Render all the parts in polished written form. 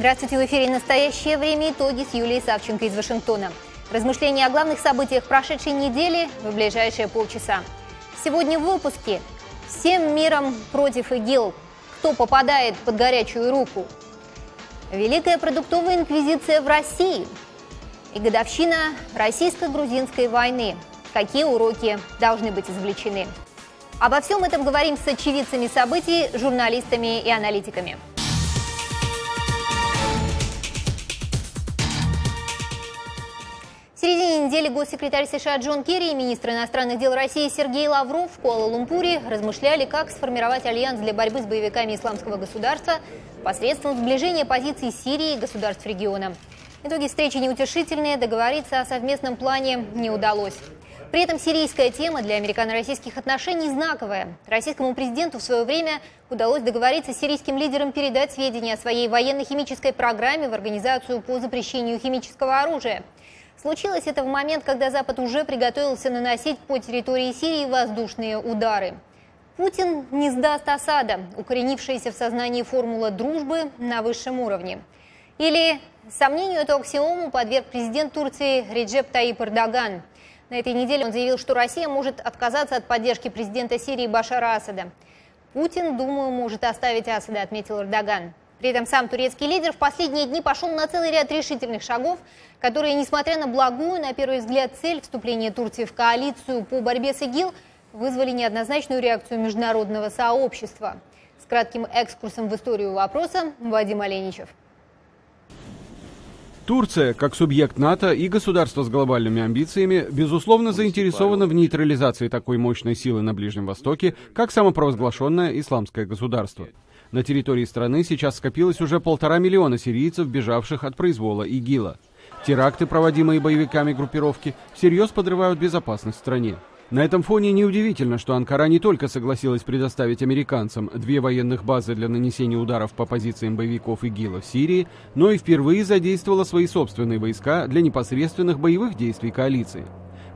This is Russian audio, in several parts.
Здравствуйте, в эфире «Настоящее время. Итоги» с Юлией Савченко из Вашингтона. Размышления о главных событиях прошедшей недели в ближайшие полчаса. Сегодня в выпуске: всем миром против ИГИЛ. Кто попадает под горячую руку? Великая продуктовая инквизиция в России. И годовщина российско-грузинской войны. Какие уроки должны быть извлечены? Обо всем этом говорим с очевидцами событий, журналистами и аналитиками. В середине недели госсекретарь США Джон Керри и министр иностранных дел России Сергей Лавров в Куала-Лумпуре размышляли, как сформировать альянс для борьбы с боевиками исламского государства посредством сближения позиций Сирии и государств региона. Итоги встречи неутешительные, договориться о совместном плане не удалось. При этом сирийская тема для американо-российских отношений знаковая. Российскому президенту в свое время удалось договориться с сирийским лидером передать сведения о своей военно-химической программе в Организацию по запрещению химического оружия. Случилось это в момент, когда Запад уже приготовился наносить по территории Сирии воздушные удары. Путин не сдаст Асада, укоренившаяся в сознании формула дружбы на высшем уровне. Или сомнению эту аксиому подверг президент Турции Реджеп Таyyip Эрдоган. На этой неделе он заявил, что Россия может отказаться от поддержки президента Сирии Башара Асада. Путин, думаю, может оставить Асада, отметил Эрдоган. При этом сам турецкий лидер в последние дни пошел на целый ряд решительных шагов, которые, несмотря на благую, на первый взгляд, цель вступления Турции в коалицию по борьбе с ИГИЛ, вызвали неоднозначную реакцию международного сообщества. С кратким экскурсом в историю вопроса Вадим Оленичев. Турция, как субъект НАТО и государство с глобальными амбициями, безусловно заинтересована в нейтрализации такой мощной силы на Ближнем Востоке, как самопровозглашенное исламское государство. На территории страны сейчас скопилось уже 1,5 миллиона сирийцев, бежавших от произвола ИГИЛа. Теракты, проводимые боевиками группировки, всерьез подрывают безопасность в стране. На этом фоне неудивительно, что Анкара не только согласилась предоставить американцам 2 военных базы для нанесения ударов по позициям боевиков ИГИЛа в Сирии, но и впервые задействовала свои собственные войска для непосредственных боевых действий коалиции.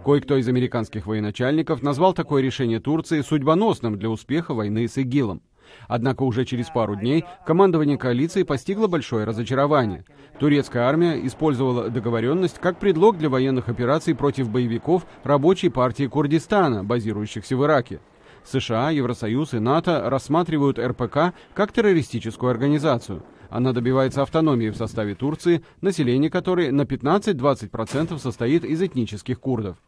Кое-кто из американских военачальников назвал такое решение Турции судьбоносным для успеха войны с ИГИЛом. Однако уже через пару дней командование коалиции постигло большое разочарование. Турецкая армия использовала договоренность как предлог для военных операций против боевиков Рабочей партии Курдистана, базирующихся в Ираке. США, Евросоюз и НАТО рассматривают РПК как террористическую организацию. Она добивается автономии в составе Турции, население которой на 15-20% состоит из этнических курдов.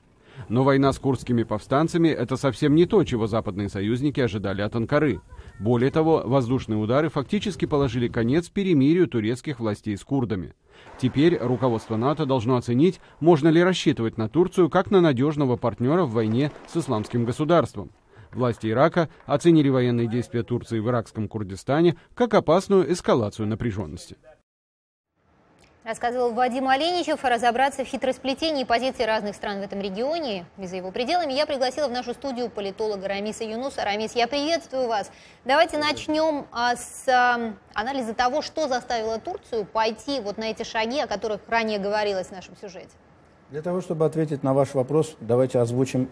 Но война с курдскими повстанцами – это совсем не то, чего западные союзники ожидали от Анкары. Более того, воздушные удары фактически положили конец перемирию турецких властей с курдами. Теперь руководство НАТО должно оценить, можно ли рассчитывать на Турцию как на надежного партнера в войне с исламским государством. Власти Ирака оценили военные действия Турции в иракском Курдистане как опасную эскалацию напряженности. Рассказывал Вадим Оленичев. Разобраться в хитросплетении позиций разных стран в этом регионе и за его пределами я пригласила в нашу студию политолога Рамиса Юнуса. Рамис, я приветствую вас. Давайте начнем с анализа того, что заставило Турцию пойти вот на эти шаги, о которых ранее говорилось в нашем сюжете. Для того, чтобы ответить на ваш вопрос, давайте озвучим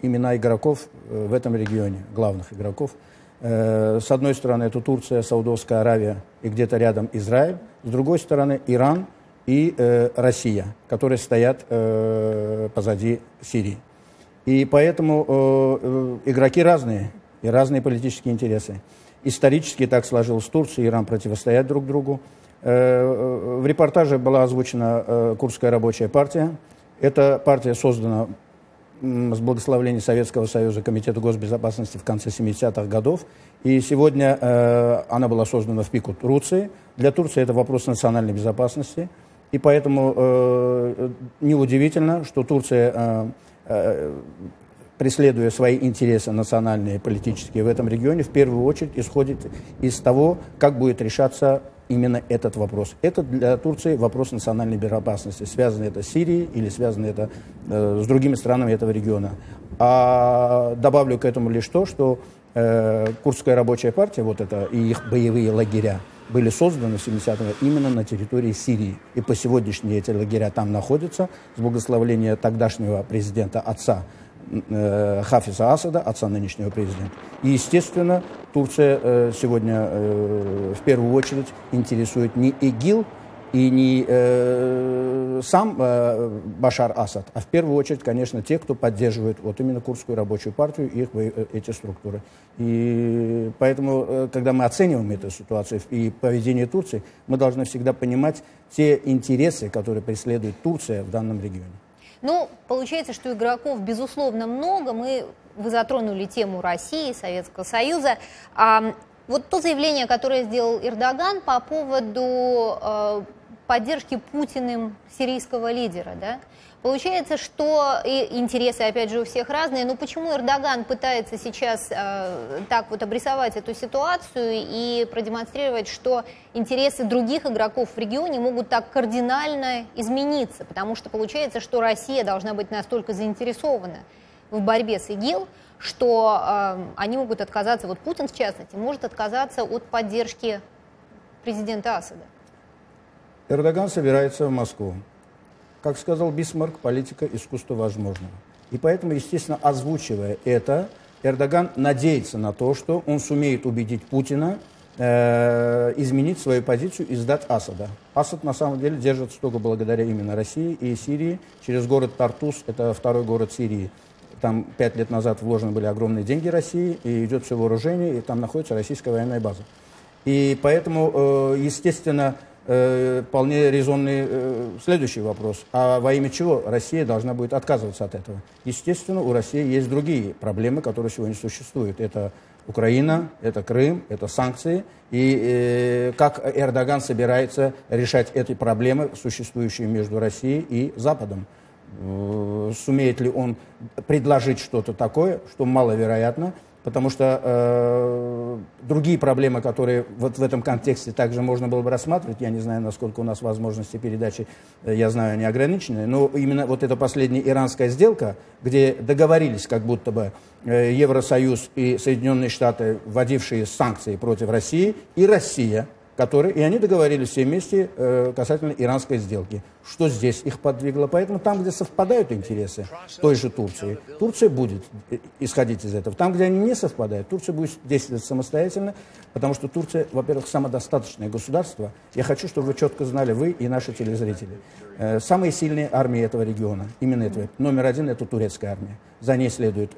имена игроков в этом регионе, главных игроков. С одной стороны, это Турция, Саудовская Аравия и где-то рядом Израиль. С другой стороны, Иран и Россия, которые стоят позади Сирии. И поэтому игроки разные, и разные политические интересы. Исторически так сложилось: Турция и Иран противостоят друг другу. В репортаже была озвучена Курдская рабочая партия. Эта партия создана с благословения Советского Союза, Комитета госбезопасности в конце 70-х годов. И сегодня она была создана в пику Турции. Для Турции это вопрос национальной безопасности. И поэтому неудивительно, что Турция, преследуя свои интересы национальные, политические в этом регионе, в первую очередь исходит из того, как будет решаться именно этот вопрос. Это для Турции вопрос национальной безопасности. Связано это с Сирией или связано это с другими странами этого региона. А добавлю к этому лишь то, что Курдская рабочая партия, вот это и их боевые лагеря, были созданы в 70-е именно на территории Сирии. И по сегодняшней эти лагеря там находятся с благословения тогдашнего президента отца Хафиза Асада, отца нынешнего президента. И, естественно, Турция сегодня в первую очередь интересует не ИГИЛ и не сам Башар Асад, а в первую очередь, конечно, те, кто поддерживает вот именно Курдскую рабочую партию и эти структуры. И поэтому, когда мы оцениваем эту ситуацию и поведение Турции, мы должны всегда понимать те интересы, которые преследует Турция в данном регионе. Ну, получается, что игроков, безусловно, много. Вы затронули тему России, Советского Союза. Вот то заявление, которое сделал Эрдоган по поводу поддержки Путиным сирийского лидера, да? Получается, что и интересы, опять же, у всех разные, но почему Эрдоган пытается сейчас так вот обрисовать эту ситуацию и продемонстрировать, что интересы других игроков в регионе могут так кардинально измениться? Потому что получается, что Россия должна быть настолько заинтересована в борьбе с ИГИЛ, что они могут отказаться, вот Путин в частности, может отказаться от поддержки президента Асада. Эрдоган собирается в Москву. Как сказал Бисмарк, политика – искусство возможного. И поэтому, естественно, озвучивая это, Эрдоган надеется на то, что он сумеет убедить Путина изменить свою позицию и сдать Асада. Асад, на самом деле, держится только благодаря именно России и Сирии. Через город Тартус, это второй город Сирии. Там 5 лет назад вложены были огромные деньги России, и идет все вооружение, и там находится российская военная база. И поэтому, естественно, вполне резонный следующий вопрос. А во имя чего Россия должна будет отказываться от этого? Естественно, у России есть другие проблемы, которые сегодня существуют. Это Украина, это Крым, это санкции. И как Эрдоган собирается решать эти проблемы, существующие между Россией и Западом? Сумеет ли он предложить что-то такое, что маловероятно? Потому что другие проблемы, которые вот в этом контексте также можно было бы рассматривать, я не знаю, насколько у нас возможности передачи, я знаю, они ограничены, но именно вот эта последняя иранская сделка, где договорились как будто бы Евросоюз и Соединенные Штаты, вводившие санкции против России, и Россия, и они договорились все вместе касательно иранской сделки. Что здесь их подвигло? Поэтому там, где совпадают интересы той же Турции, Турция будет исходить из этого. Там, где они не совпадают, Турция будет действовать самостоятельно, потому что Турция, во-первых, самодостаточное государство. Я хочу, чтобы вы четко знали, вы и наши телезрители. Самые сильные армии этого региона, именно этого, номер один – это турецкая армия. За ней следует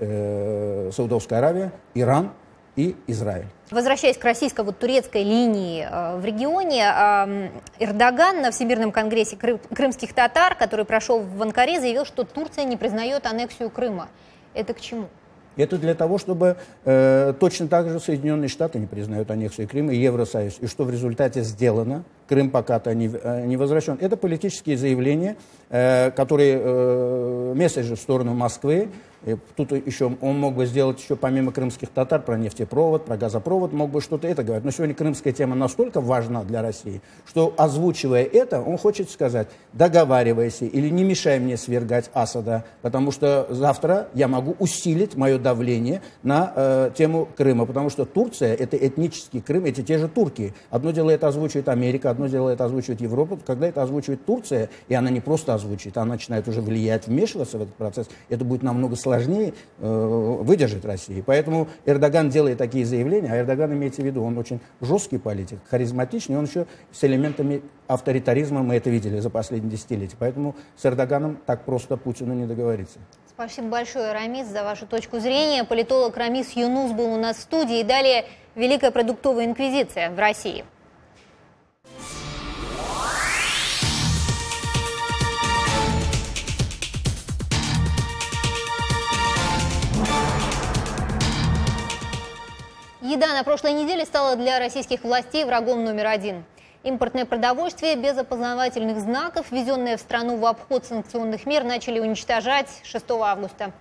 Саудовская Аравия, Иран и Израиль. Возвращаясь к российско-турецкой линии в регионе, Эрдоган на Всемирном конгрессе крымских татар, который прошел в Анкаре, заявил, что Турция не признает аннексию Крыма. Это к чему? Это для того, чтобы точно так же Соединенные Штаты не признают аннексию Крыма и Евросоюз. И что в результате сделано? Крым пока-то не возвращен. Это политические заявления, которые месседжи в сторону Москвы. И тут еще он мог бы сделать еще помимо крымских татар про нефтепровод, про газопровод, мог бы что-то это говорить. Но сегодня крымская тема настолько важна для России, что, озвучивая это, он хочет сказать: договаривайся или не мешай мне свергать Асада, потому что завтра я могу усилить мое давление на тему Крыма, потому что Турция — это этнический Крым, эти те же турки. Одно дело это озвучивает Америка, одно дело это озвучивает Европа. Когда это озвучивает Турция, и она не просто озвучивает, она начинает уже влиять, вмешиваться в этот процесс, это будет намного сложнее выдержать России. Поэтому Эрдоган делает такие заявления, а Эрдоган, имеется в виду, он очень жесткий политик, харизматичный, он еще с элементами авторитаризма, мы это видели за последние десятилетия. Поэтому с Эрдоганом так просто Путину не договориться. Спасибо большое, Рамис, за вашу точку зрения. Политолог Рамис Юнус был у нас в студии. И далее Великая продуктовая инквизиция в России. Еда на прошлой неделе стала для российских властей врагом номер один. Импортное продовольствие без опознавательных знаков, ввезенное в страну в обход санкционных мер, начали уничтожать 6 августа.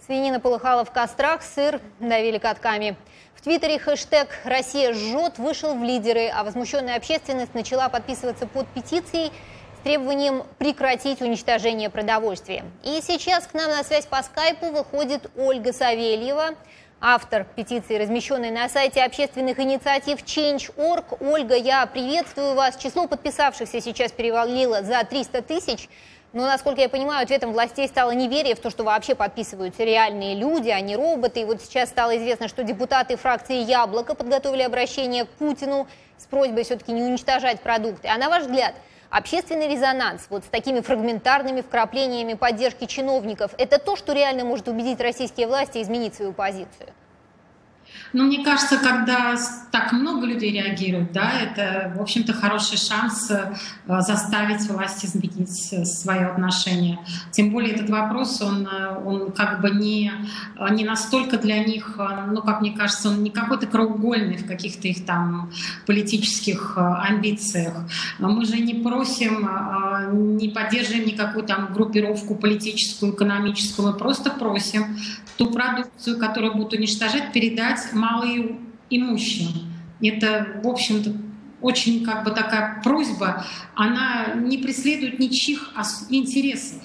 Свинина полыхала в кострах, сыр давили катками. В Твиттере хэштег «Россия жжет» вышел в лидеры, а возмущенная общественность начала подписываться под петицией с требованием прекратить уничтожение продовольствия. И сейчас к нам на связь по скайпу выходит Ольга Савельева, автор петиции, размещенной на сайте общественных инициатив Change.org. Ольга, я приветствую вас. Число подписавшихся сейчас перевалило за 300 тысяч. Но, насколько я понимаю, ответом властей стало неверие в то, что вообще подписываются реальные люди, а не роботы. И вот сейчас стало известно, что депутаты фракции «Яблоко» подготовили обращение к Путину с просьбой все-таки не уничтожать продукты. А на ваш взгляд, общественный резонанс вот с такими фрагментарными вкраплениями поддержки чиновников – это то, что реально может убедить российские власти изменить свою позицию? Ну, мне кажется, когда так много людей реагируют, да, это, в общем-то, хороший шанс заставить власть изменить свое отношение. Тем более этот вопрос, он как бы не настолько для них, ну, как мне кажется, он не какой-то краеугольный в каких-то их там политических амбициях. Мы же не просим, не поддерживаем никакую там группировку политическую, экономическую, мы просто просим ту продукцию, которую будут уничтожать, передать малоимущим. Это, в общем-то, очень как бы такая просьба, она не преследует ничьих интересов.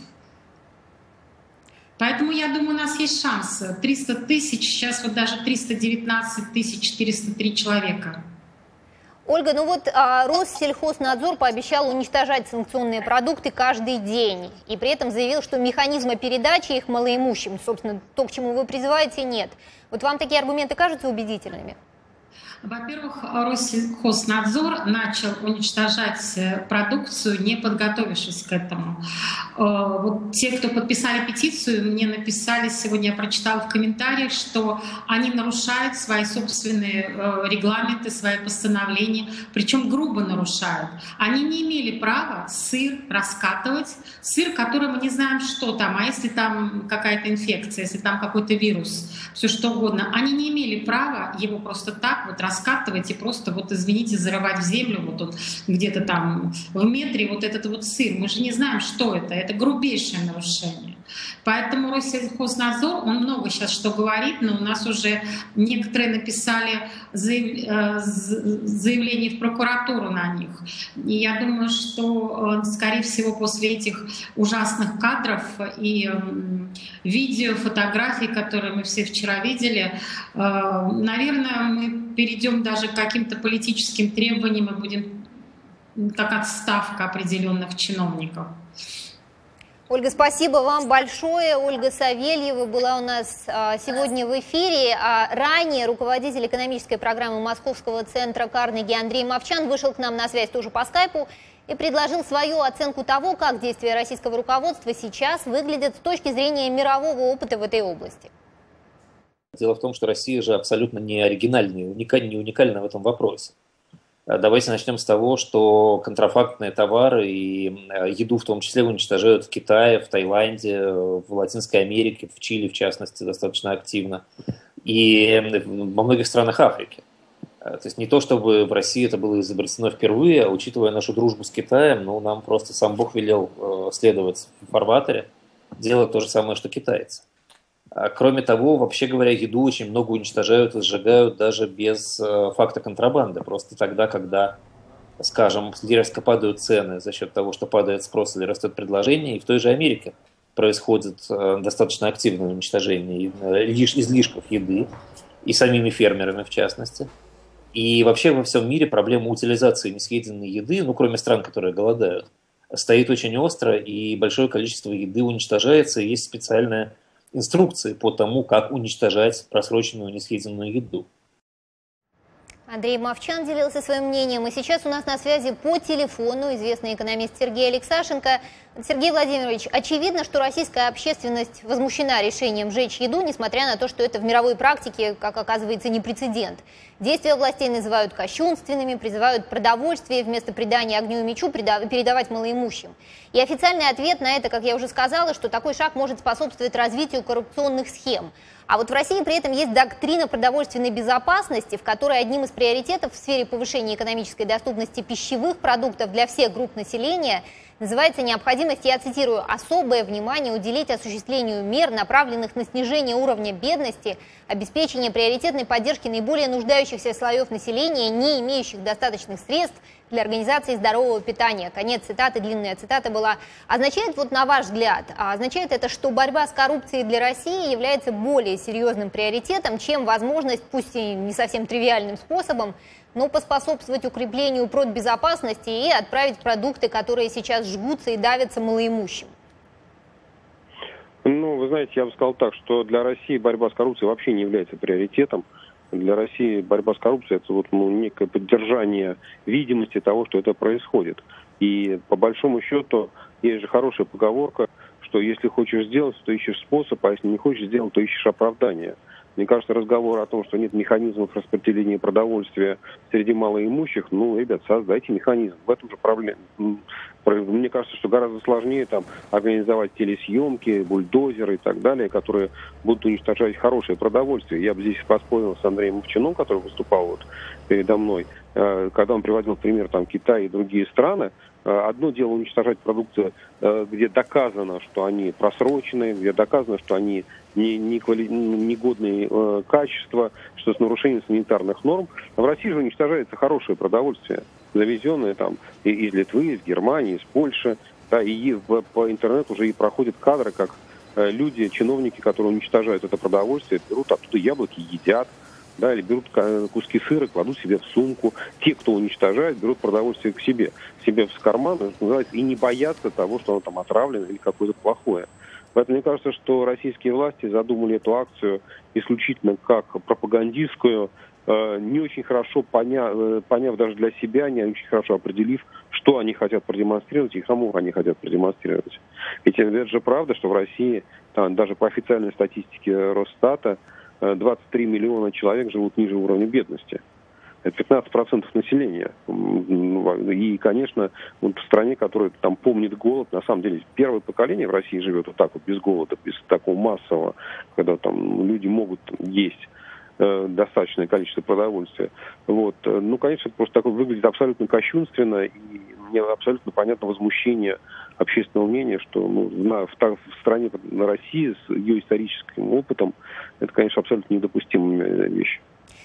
Поэтому, я думаю, у нас есть шанс. 300 тысяч, сейчас вот даже 319 403 человека. Ольга, ну вот Россельхознадзор пообещал уничтожать санкционные продукты каждый день. И при этом заявил, что механизма передачи их малоимущим, собственно, то, к чему вы призываете, нет. Вот вам такие аргументы кажутся убедительными? Во-первых, Россельхознадзор начал уничтожать продукцию, не подготовившись к этому. Вот те, кто подписали петицию, мне написали сегодня, я прочитала в комментариях, что они нарушают свои собственные регламенты, свои постановления, причем грубо нарушают. Они не имели права сыр раскатывать, сыр, который мы не знаем, что там, а если там какая-то инфекция, если там какой-то вирус, все что угодно. Они не имели права его просто так вот раскатывать и просто, вот извините, зарывать в землю вот где-то там в метре вот этот вот сыр. Мы же не знаем, что это грубейшее нарушение. Поэтому Россельхознадзор, он много сейчас что говорит, но у нас уже некоторые написали заявление в прокуратуру на них. И я думаю, что, скорее всего, после этих ужасных кадров и видео, фотографий, которые мы все вчера видели, наверное, мы перейдем даже к каким-то политическим требованиям и будем как отставка определенных чиновников. Ольга, спасибо вам большое. Ольга Савельева была у нас сегодня в эфире. А ранее руководитель экономической программы Московского центра Карнеги Андрей Мовчан вышел к нам на связь тоже по скайпу и предложил свою оценку того, как действия российского руководства сейчас выглядят с точки зрения мирового опыта в этой области. Дело в том, что Россия же абсолютно не оригинальна, не уникальна в этом вопросе. Давайте начнем с того, что контрафактные товары и еду в том числе уничтожают в Китае, в Таиланде, в Латинской Америке, в Чили, в частности, достаточно активно, и во многих странах Африки. То есть не то, чтобы в России это было изобретено впервые, а учитывая нашу дружбу с Китаем, ну, нам просто сам Бог велел следовать в фарватере, делать то же самое, что китайцы. Кроме того, вообще говоря, еду очень много уничтожают и сжигают даже без факта контрабанды. Просто тогда, когда, скажем, резко падают цены за счет того, что падает спрос или растет предложение. И в той же Америке происходит достаточно активное уничтожение излишков еды, и самими фермерами в частности. И вообще во всем мире проблема утилизации несъеденной еды, ну кроме стран, которые голодают, стоит очень остро, и большое количество еды уничтожается, и есть специальная инструкции по тому, как уничтожать просроченную несъеденную еду. Андрей Мовчан делился своим мнением. И сейчас у нас на связи по телефону известный экономист Сергей Алексашенко. Сергей Владимирович, очевидно, что российская общественность возмущена решением сжечь еду, несмотря на то, что это в мировой практике, как оказывается, не прецедент. Действия властей называют кощунственными, призывают продовольствие вместо предания огню и мечу передавать малоимущим. И официальный ответ на это, как я уже сказала, что такой шаг может способствовать развитию коррупционных схем. А вот в России при этом есть доктрина продовольственной безопасности, в которой одним из приоритетов в сфере повышения экономической доступности пищевых продуктов для всех групп населения называется необходимость, я цитирую, «особое внимание уделить осуществлению мер, направленных на снижение уровня бедности, обеспечение приоритетной поддержки наиболее нуждающихся слоев населения, не имеющих достаточных средств для организации здорового питания». Конец цитаты, длинная цитата была. Означает, вот на ваш взгляд, означает это, что борьба с коррупцией для России является более серьезным приоритетом, чем возможность, пусть и не совсем тривиальным способом, но поспособствовать укреплению продбезопасности и отправить продукты, которые сейчас жгутся и давятся малоимущим? Ну, вы знаете, я бы сказал так, что для России борьба с коррупцией вообще не является приоритетом. Для России борьба с коррупцией – это вот, некое поддержание видимости того, что это происходит. И по большому счету есть же хорошая поговорка, что если хочешь сделать, то ищешь способ, а если не хочешь сделать, то ищешь оправдание. Мне кажется, разговор о том, что нет механизмов распределения продовольствия среди малоимущих, ребят, создайте механизм. В этом же проблема. Мне кажется, что гораздо сложнее там организовать телесъемки, бульдозеры и так далее, которые будут уничтожать хорошее продовольствие. Я бы здесь поспорил с Андреем Овчиным, который выступал вот передо мной, когда он приводил пример там Китай и другие страны. Одно дело уничтожать продукцию, где доказано, что они просроченные, где доказано, что они негодные качества, что с нарушением санитарных норм. А в России же уничтожается хорошее продовольствие, завезенное там из Литвы, из Германии, из Польши. Да, и по интернету уже и проходят кадры, как люди, чиновники, которые уничтожают это продовольствие, берут оттуда яблоки, едят. Да, или берут куски сыра, кладут себе в сумку. Те, кто уничтожает, берут продовольствие к себе в карман, называется, и не боятся того, что оно там отравлено или какое-то плохое. Поэтому мне кажется, что российские власти задумали эту акцию исключительно как пропагандистскую, не очень хорошо поняв даже для себя, не очень хорошо определив, что они хотят продемонстрировать и кому они хотят продемонстрировать. Ведь это же правда, что в России, там, даже по официальной статистике Росстата, 23 миллиона человек живут ниже уровня бедности. Это 15% населения. И, конечно, вот в стране, которая там помнит голод, на самом деле, первое поколение в России живет вот так вот, без голода, без такого массового, когда там люди могут есть достаточное количество продовольствия. Вот. Конечно, это просто такое выглядит абсолютно кощунственно, и мне абсолютно понятно возмущение общественного мнения, что в стране, на России с ее историческим опытом, это, конечно, абсолютно недопустимая вещь.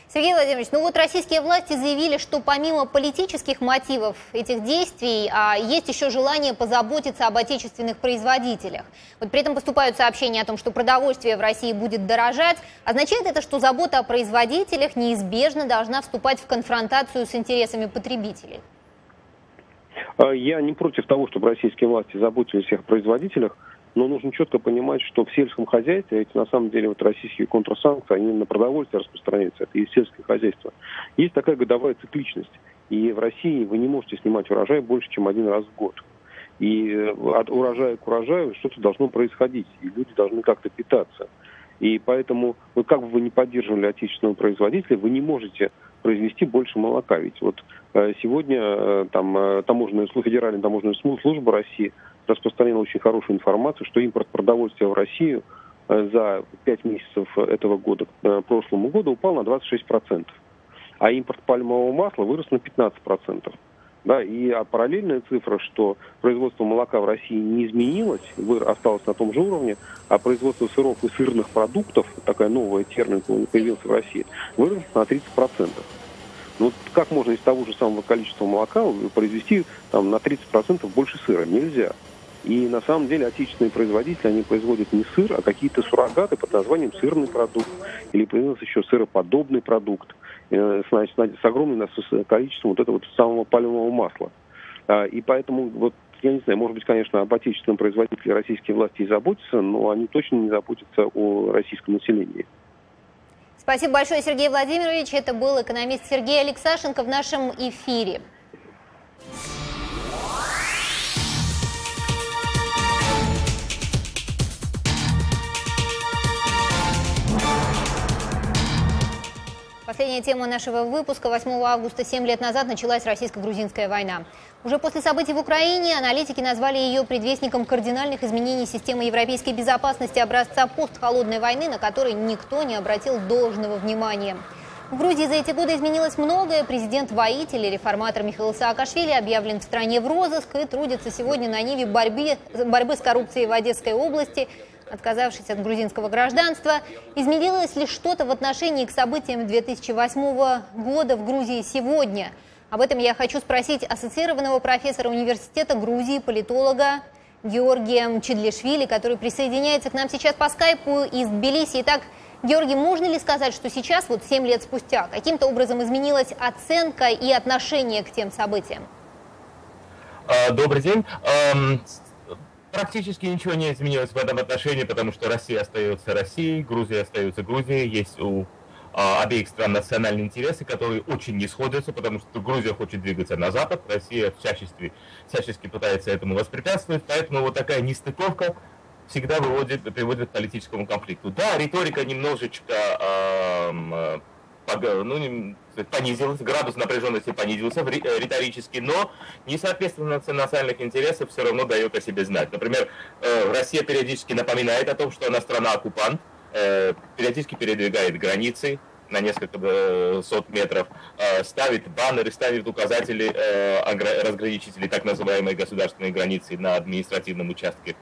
Сергей Владимирович, российские власти заявили, что помимо политических мотивов этих действий, есть еще желание позаботиться об отечественных производителях. Вот при этом поступают сообщения о том, что продовольствие в России будет дорожать. Означает это, что забота о производителях неизбежно должна вступать в конфронтацию с интересами потребителей? Я не против того, чтобы российские власти заботились о производителях, но нужно четко понимать, что в сельском хозяйстве, эти на самом деле российские контрсанкции, они на продовольствие распространяются, это и сельское хозяйство. Есть такая годовая цикличность, и в России вы не можете снимать урожай больше, чем один раз в год. И от урожая к урожаю что-то должно происходить, и люди должны как-то питаться. И поэтому, как бы вы ни поддерживали отечественного производителя, вы не можете произвести больше молока. Ведь вот сегодня Федеральная таможенная служба России распространила очень хорошую информацию, что импорт продовольствия в Россию за 5 месяцев этого года к прошлому году упал на 26%. А импорт пальмового масла вырос на 15%. Да, и параллельная цифра, что производство молока в России не изменилось, осталось на том же уровне, а производство сыров и сырных продуктов, такая новая термин появился в России, выросло на 30%. Как можно из того же самого количества молока произвести на 30% больше сыра? Нельзя. И на самом деле отечественные производители, они производят не сыр, а какие-то суррогаты под названием сырный продукт. Или производится еще сыроподобный продукт, с огромным количеством самого пальмового масла. И поэтому, я не знаю, может быть, конечно, об отечественном производителе российские власти и заботятся, но они точно не заботятся о российском населении. Спасибо большое, Сергей Владимирович. Это был экономист Сергей Алексашенко в нашем эфире. Последняя тема нашего выпуска. 8 августа 7 лет назад началась российско-грузинская война. Уже после событий в Украине аналитики назвали ее предвестником кардинальных изменений системы европейской безопасности образца постхолодной войны, на который никто не обратил должного внимания. В Грузии за эти годы изменилось многое. Президент-воитель и реформатор Михаил Саакашвили объявлен в стране в розыск и трудится сегодня на ниве борьбы с коррупцией в Одесской области, отказавшись от грузинского гражданства. Изменилось ли что-то в отношении к событиям 2008 года в Грузии сегодня? Об этом я хочу спросить ассоциированного профессора университета Грузии, политолога Георгия Чидлишвили, который присоединяется к нам сейчас по скайпу из Тбилиси. Итак, Георгий, можно ли сказать, что сейчас, вот 7 лет спустя, каким-то образом изменилась оценка и отношение к тем событиям? Добрый день. Практически ничего не изменилось в этом отношении, потому что Россия остается Россией, Грузия остается Грузией. Есть у обеих стран национальные интересы, которые очень не сходятся, потому что Грузия хочет двигаться на запад, Россия всячески пытается этому воспрепятствовать, поэтому вот такая нестыковка всегда приводит к политическому конфликту. Да, риторика немножечко понизилась, градус напряженности понизился риторически, но несоответственно национальных интересов все равно дает о себе знать. Например, Россия периодически напоминает о том, что она страна-оккупант, периодически передвигает границы на несколько сот метров, ставит баннеры, ставит указатели, разграничители так называемой государственной границы на административном участке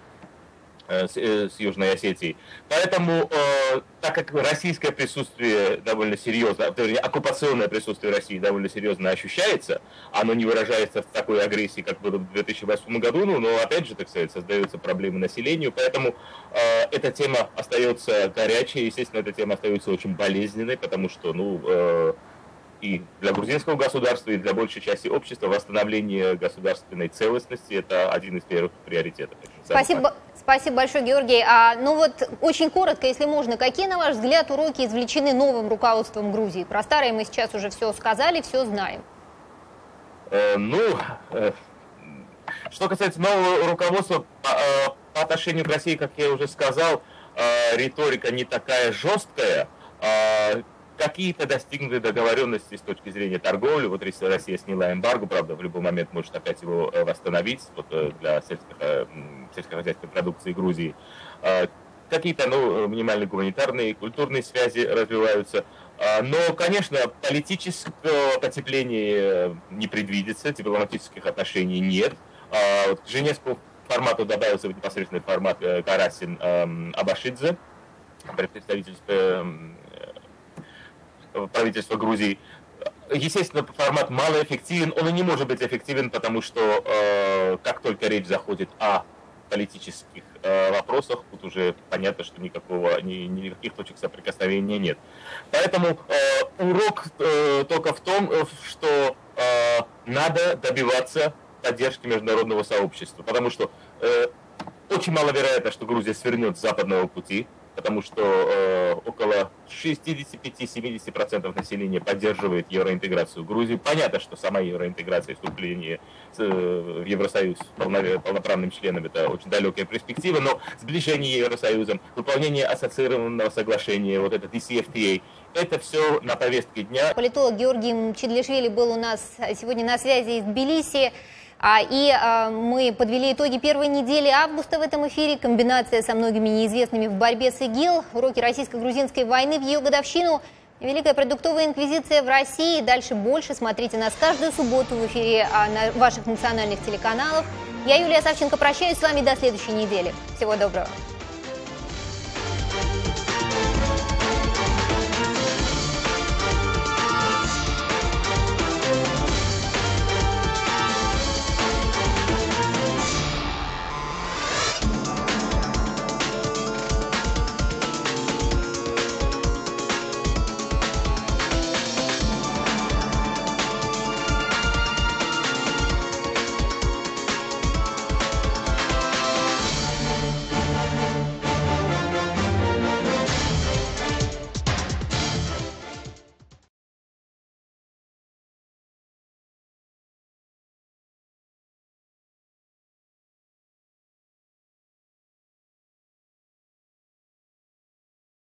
с Южной Осетией. Поэтому, так как российское присутствие довольно серьезно, оккупационное присутствие России довольно серьезно ощущается, оно не выражается в такой агрессии, как было в 2008 году, но опять же, так сказать, создаются проблемы населению, поэтому эта тема остается горячей, естественно, эта тема остается очень болезненной, потому что, и для грузинского государства, и для большей части общества восстановление государственной целостности – это один из первых приоритетов. Спасибо большое, Георгий. Ну вот, очень коротко, если можно, какие, на ваш взгляд, уроки извлечены новым руководством Грузии? Про старое мы сейчас уже все сказали, все знаем. Что касается нового руководства, по отношению к России, как я уже сказал, риторика не такая жесткая. Какие-то достигнуты договоренности с точки зрения торговли. Вот Россия сняла эмбарго, правда, в любой момент может опять его восстановить для сельскохозяйственной продукции Грузии. Какие-то минимальные гуманитарные, культурные связи развиваются. Но, конечно, политического потепления не предвидится, дипломатических отношений нет. К Женевскому формату добавился непосредственный формат Карасин-Абашидзе, правительства Грузии. Естественно, формат малоэффективен, он и не может быть эффективен, потому что как только речь заходит о политических вопросах, тут уже понятно, что никаких точек соприкосновения нет. Поэтому урок только в том, что надо добиваться поддержки международного сообщества, потому что очень маловероятно, что Грузия свернет с западного пути, потому что около 65-70% населения поддерживает евроинтеграцию Грузии. Понятно, что сама евроинтеграция и вступление в Евросоюз полноправным членом – это очень далекая перспектива, но сближение с Евросоюзом, выполнение ассоциированного соглашения, вот этот DCFTA, это все на повестке дня. Политолог Георгий Мчедлишвили был у нас сегодня на связи из Тбилиси. И мы подвели итоги первой недели августа в этом эфире. Комбинация со многими неизвестными в борьбе с ИГИЛ, уроки российско-грузинской войны в ее годовщину, Великая продуктовая инквизиция в России. Дальше больше. Смотрите нас каждую субботу в эфире на ваших национальных телеканалах. Я, Юлия Савченко, прощаюсь с вами до следующей недели. Всего доброго.